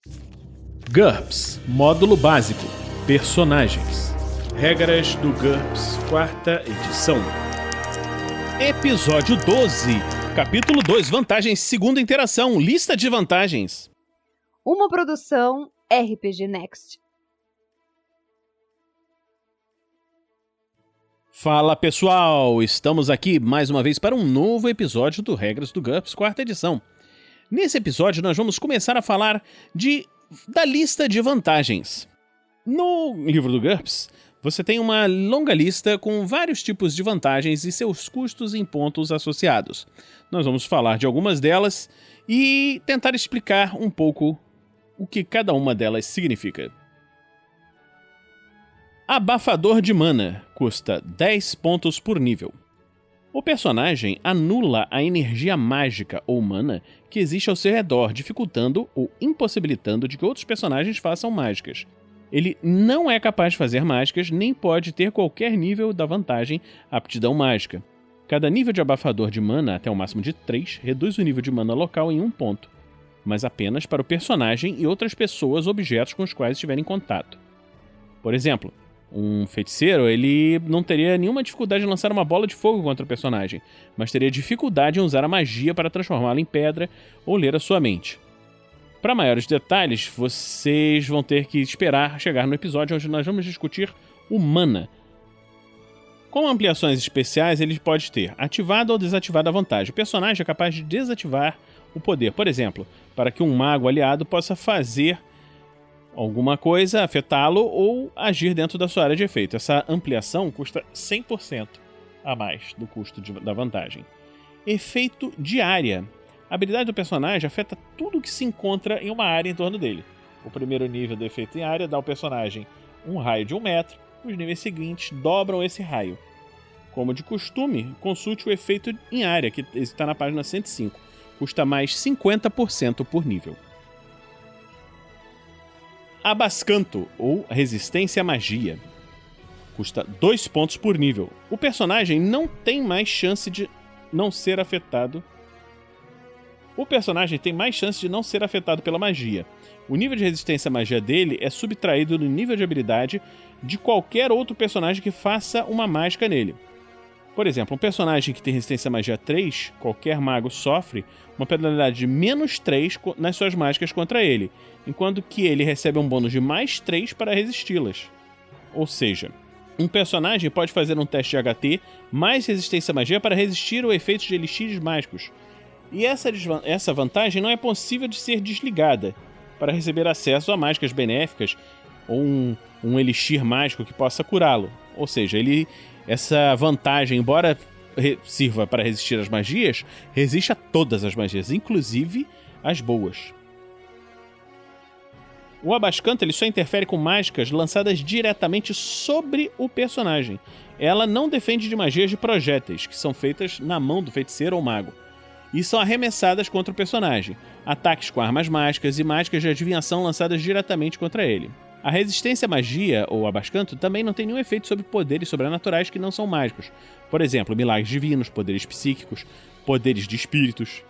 GURPS Módulo Básico Personagens. Regras do GURPS, 4ª edição. Episódio 12. Capítulo 2. Vantagens, segunda interação. Lista de vantagens. Uma produção RPG Next. Fala pessoal, estamos aqui mais uma vez para um novo episódio do Regras do GURPS, 4ª edição. Nesse episódio nós vamos começar a falar da lista de vantagens. No livro do GURPS, você tem uma longa lista com vários tipos de vantagens e seus custos em pontos associados. Nós vamos falar de algumas delas e tentar explicar um pouco o que cada uma delas significa. Abafador de mana custa 10 pontos por nível. O personagem anula a energia mágica ou mana que existe ao seu redor, dificultando ou impossibilitando de que outros personagens façam mágicas. Ele não é capaz de fazer mágicas, nem pode ter qualquer nível da vantagem aptidão mágica. Cada nível de abafador de mana, até o máximo de 3, reduz o nível de mana local em 1 ponto, mas apenas para o personagem e outras pessoas ou objetos com os quais estiver em contato. Por exemplo, um feiticeiro, ele não teria nenhuma dificuldade em lançar uma bola de fogo contra o personagem, mas teria dificuldade em usar a magia para transformá-la em pedra ou ler a sua mente. Para maiores detalhes, vocês vão ter que esperar chegar no episódio onde nós vamos discutir o mana. Com ampliações especiais, ele pode ter ativado ou desativado a vantagem. O personagem é capaz de desativar o poder, por exemplo, para que um mago aliado possa fazer alguma coisa, afetá-lo ou agir dentro da sua área de efeito. Essa ampliação custa 100% a mais do custo da vantagem. Efeito de área. A habilidade do personagem afeta tudo que se encontra em uma área em torno dele. O primeiro nível do efeito em área dá ao personagem um raio de 1 metro. Os níveis seguintes dobram esse raio. Como de costume, consulte o efeito em área, que está na página 105. Custa mais 50% por nível. Abascanto, ou resistência à magia. Custa 2 pontos por nível. O personagem não tem mais chance de não ser afetado. Pela magia. O nível de resistência à magia dele é subtraído do nível de habilidade de qualquer outro personagem que faça uma mágica nele. Por exemplo, um personagem que tem resistência à magia 3, qualquer mago sofre uma penalidade de menos 3 nas suas mágicas contra ele, enquanto que ele recebe um bônus de mais 3 para resisti-las. Ou seja, um personagem pode fazer um teste de HT mais resistência à magia para resistir ao efeito de elixires mágicos. E essa vantagem não é possível de ser desligada para receber acesso a mágicas benéficas ou um elixir mágico que possa curá-lo. Ou seja, essa vantagem, embora sirva para resistir às magias, resiste a todas as magias, inclusive as boas. O Abascanto ele só interfere com mágicas lançadas diretamente sobre o personagem. Ela não defende de magias de projéteis, que são feitas na mão do feiticeiro ou mago, e são arremessadas contra o personagem, ataques com armas mágicas e mágicas de adivinhação lançadas diretamente contra ele. A resistência à magia, ou abascanto, também não tem nenhum efeito sobre poderes sobrenaturais que não são mágicos. Por exemplo, milagres divinos, poderes psíquicos, poderes de espíritos.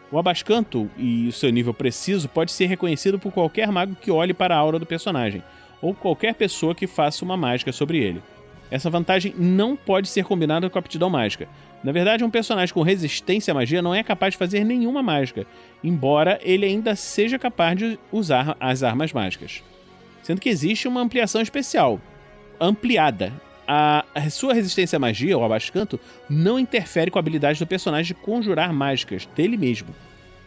O abascanto e o seu nível preciso pode ser reconhecido por qualquer mago que olhe para a aura do personagem, ou qualquer pessoa que faça uma mágica sobre ele. Essa vantagem não pode ser combinada com a aptidão mágica. Na verdade, um personagem com resistência à magia não é capaz de fazer nenhuma mágica, embora ele ainda seja capaz de usar as armas mágicas. Sendo que existe uma ampliação especial, ampliada. A sua resistência à magia, ou abascanto, não interfere com a habilidade do personagem de conjurar mágicas dele mesmo.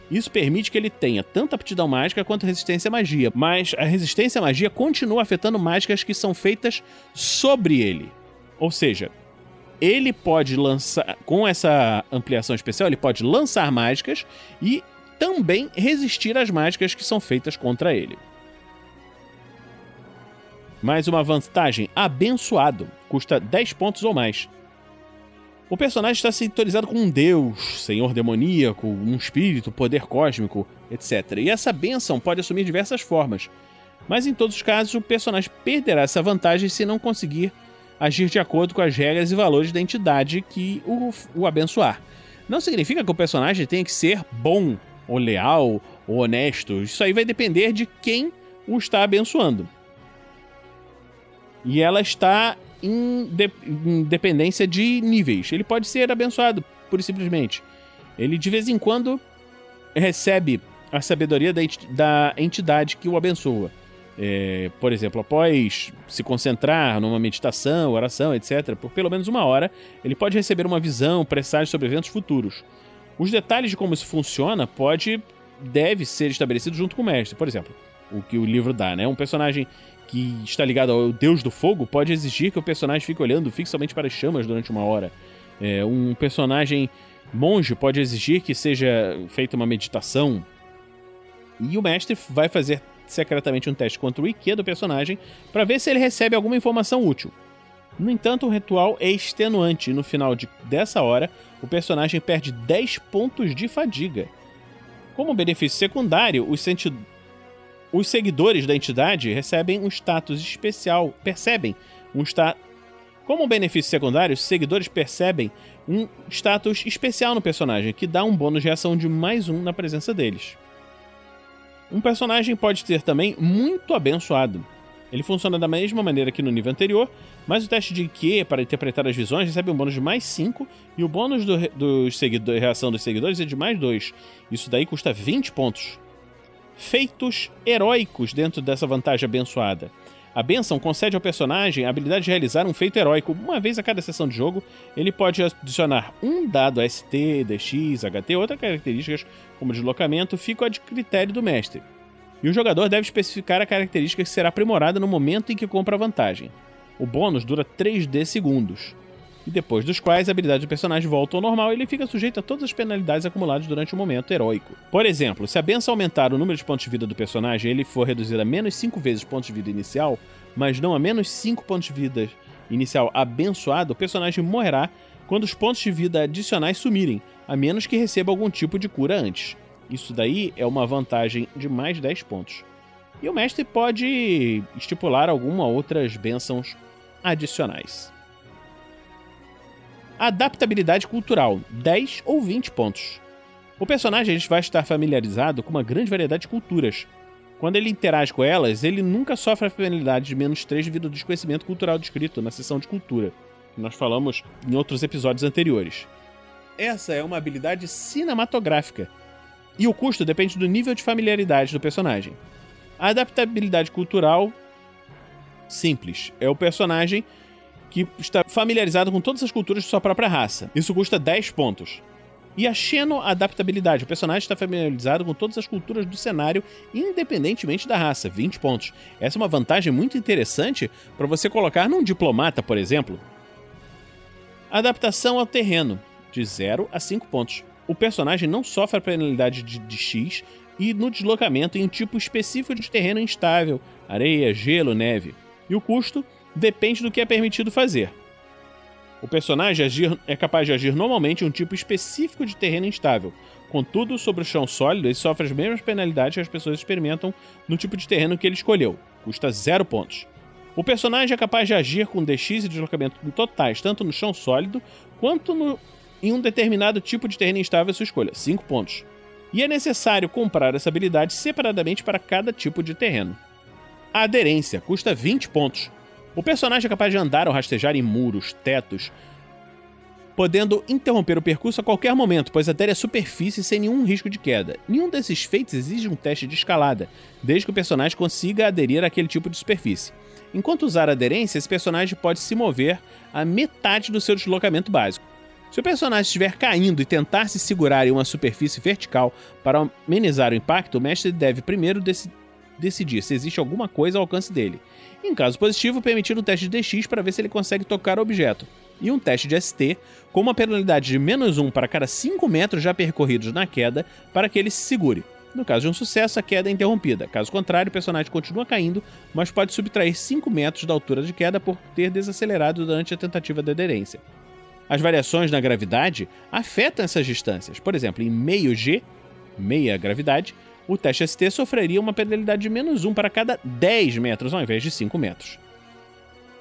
Isso permite que ele tenha tanto aptidão mágica quanto resistência à magia, mas a resistência à magia continua afetando mágicas que são feitas sobre ele. Ou seja, ele pode lançar, com essa ampliação especial, ele pode lançar mágicas e também resistir às mágicas que são feitas contra ele. Mais uma vantagem, abençoado, custa 10 pontos ou mais. O personagem está sintonizado com um deus, senhor demoníaco, um espírito, poder cósmico, etc. E essa bênção pode assumir diversas formas, mas em todos os casos o personagem perderá essa vantagem se não conseguir agir de acordo com as regras e valores da entidade que o abençoar. Não significa que o personagem tenha que ser bom, ou leal, ou honesto. Isso aí vai depender de quem o está abençoando. E ela está em dependência de níveis. Ele pode ser abençoado, pura e simplesmente. Ele, de vez em quando, recebe a sabedoria da entidade que o abençoa. Por exemplo, após se concentrar numa meditação, oração, etc., por pelo menos 1 hora, ele pode receber uma visão, presságio sobre eventos futuros. Os detalhes de como isso funciona deve ser estabelecido junto com o mestre. Por exemplo, o que o livro dá, né? Um personagem que está ligado ao deus do fogo pode exigir que o personagem fique olhando fixamente para as chamas durante 1 hora. Um personagem monge pode exigir que seja feita uma meditação. E o mestre vai fazer secretamente um teste contra o IQ do personagem para ver se ele recebe alguma informação útil. No entanto, o ritual é extenuante e no final dessa hora, o personagem perde 10 pontos de fadiga. Como benefício secundário, os seguidores da entidade recebem um status especial, Como benefício secundário, os seguidores percebem um status especial no personagem, que dá um bônus de reação de +1 na presença deles. Um personagem pode ser também muito abençoado. Ele funciona da mesma maneira que no nível anterior, mas o teste de IQ para interpretar as visões recebe um bônus de +5 e o bônus de reação dos seguidores é de +2. Isso daí custa 20 pontos. Feitos heróicos dentro dessa vantagem abençoada. A bênção concede ao personagem a habilidade de realizar um feito heróico. Uma vez a cada sessão de jogo, ele pode adicionar um dado ST, DX, HT, outras características como deslocamento, ficam a critério do mestre. E o jogador deve especificar a característica que será aprimorada no momento em que compra a vantagem. O bônus dura 3D segundos, e depois dos quais a habilidade do personagem volta ao normal e ele fica sujeito a todas as penalidades acumuladas durante o momento heróico. Por exemplo, se a benção aumentar o número de pontos de vida do personagem e ele for reduzido a -5 vezes o ponto de vida inicial, mas não a -5 pontos de vida inicial abençoado, o personagem morrerá quando os pontos de vida adicionais sumirem, a menos que receba algum tipo de cura antes. Isso daí é uma vantagem de mais 10 pontos. E o mestre pode estipular algumas outras bênçãos adicionais. Adaptabilidade cultural, 10 ou 20 pontos. O personagem vai estar familiarizado com uma grande variedade de culturas. Quando ele interage com elas, ele nunca sofre a penalidade de -3 devido ao desconhecimento cultural descrito na seção de cultura, que nós falamos em outros episódios anteriores. Essa é uma habilidade cinematográfica, e o custo depende do nível de familiaridade do personagem. A adaptabilidade cultural, simples, é o personagem que está familiarizado com todas as culturas de sua própria raça. Isso custa 10 pontos. E a xenoadaptabilidade, o personagem está familiarizado com todas as culturas do cenário, independentemente da raça, 20 pontos. Essa é uma vantagem muito interessante para você colocar num diplomata, por exemplo. Adaptação ao terreno, de 0 a 5 pontos. O personagem não sofre a penalidade de X e no deslocamento em um tipo específico de terreno instável, areia, gelo, neve. E o custo depende do que é permitido fazer. O personagem é capaz de agir normalmente em um tipo específico de terreno instável. Contudo, sobre o chão sólido, ele sofre as mesmas penalidades que as pessoas experimentam no tipo de terreno que ele escolheu. Custa 0 pontos. O personagem é capaz de agir com DX e deslocamento totais, tanto no chão sólido, quanto em um determinado tipo de terreno instável à sua escolha. 5 pontos. E é necessário comprar essa habilidade separadamente para cada tipo de terreno. A aderência custa 20 pontos. O personagem é capaz de andar ou rastejar em muros, tetos, podendo interromper o percurso a qualquer momento, pois adere à superfície sem nenhum risco de queda. Nenhum desses feitos exige um teste de escalada, desde que o personagem consiga aderir àquele tipo de superfície. Enquanto usar a aderência, esse personagem pode se mover a metade do seu deslocamento básico. Se o personagem estiver caindo e tentar se segurar em uma superfície vertical para amenizar o impacto, o mestre deve primeiro decidir se existe alguma coisa ao alcance dele. Em caso positivo, permitir um teste de DX para ver se ele consegue tocar o objeto, e um teste de ST com uma penalidade de -1 para cada 5 metros já percorridos na queda para que ele se segure. No caso de um sucesso, a queda é interrompida. Caso contrário, o personagem continua caindo, mas pode subtrair 5 metros da altura de queda por ter desacelerado durante a tentativa de aderência. As variações na gravidade afetam essas distâncias. Por exemplo, em meio G, meia gravidade, o teste ST sofreria uma penalidade de -1 para cada 10 metros, ao invés de 5 metros.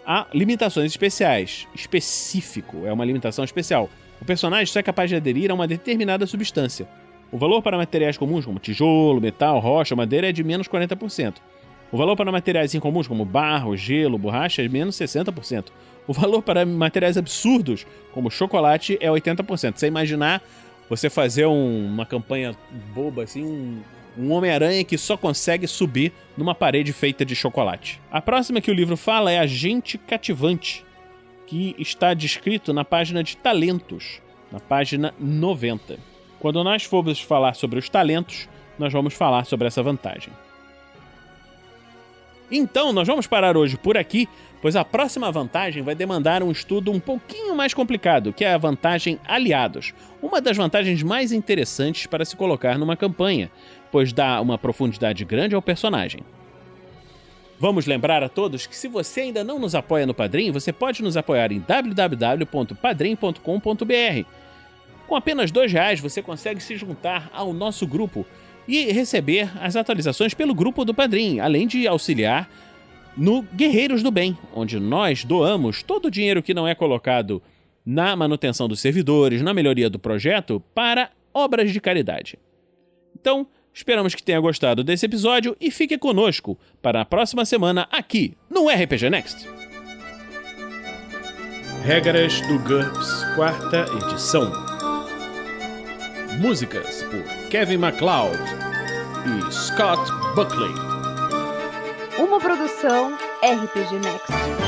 Há limitações especiais. Específico é uma limitação especial. O personagem só é capaz de aderir a uma determinada substância. O valor para materiais comuns como tijolo, metal, rocha, madeira é de menos 40%. O valor para materiais incomuns como barro, gelo, borracha é menos 60%. O valor para materiais absurdos como chocolate é 80%. Você imaginar você fazer uma campanha boba assim, um Homem-Aranha que só consegue subir numa parede feita de chocolate. A próxima que o livro fala é Agente Cativante, que está descrito na página de talentos, na página 90. Quando nós formos falar sobre os talentos, nós vamos falar sobre essa vantagem. Então, nós vamos parar hoje por aqui, pois a próxima vantagem vai demandar um estudo um pouquinho mais complicado, que é a vantagem Aliados, uma das vantagens mais interessantes para se colocar numa campanha, pois dá uma profundidade grande ao personagem. Vamos lembrar a todos que se você ainda não nos apoia no Padrim, você pode nos apoiar em www.padrim.com.br. Com apenas R$2 você consegue se juntar ao nosso grupo e receber as atualizações pelo grupo do Padrim, além de auxiliar no Guerreiros do Bem, onde nós doamos todo o dinheiro que não é colocado na manutenção dos servidores, na melhoria do projeto, para obras de caridade. Então, esperamos que tenha gostado desse episódio e fique conosco para a próxima semana aqui no RPG Next. Regras do GURPS, 4ª edição. Músicas por Kevin MacLeod e Scott Buckley. Uma produção RPG Next.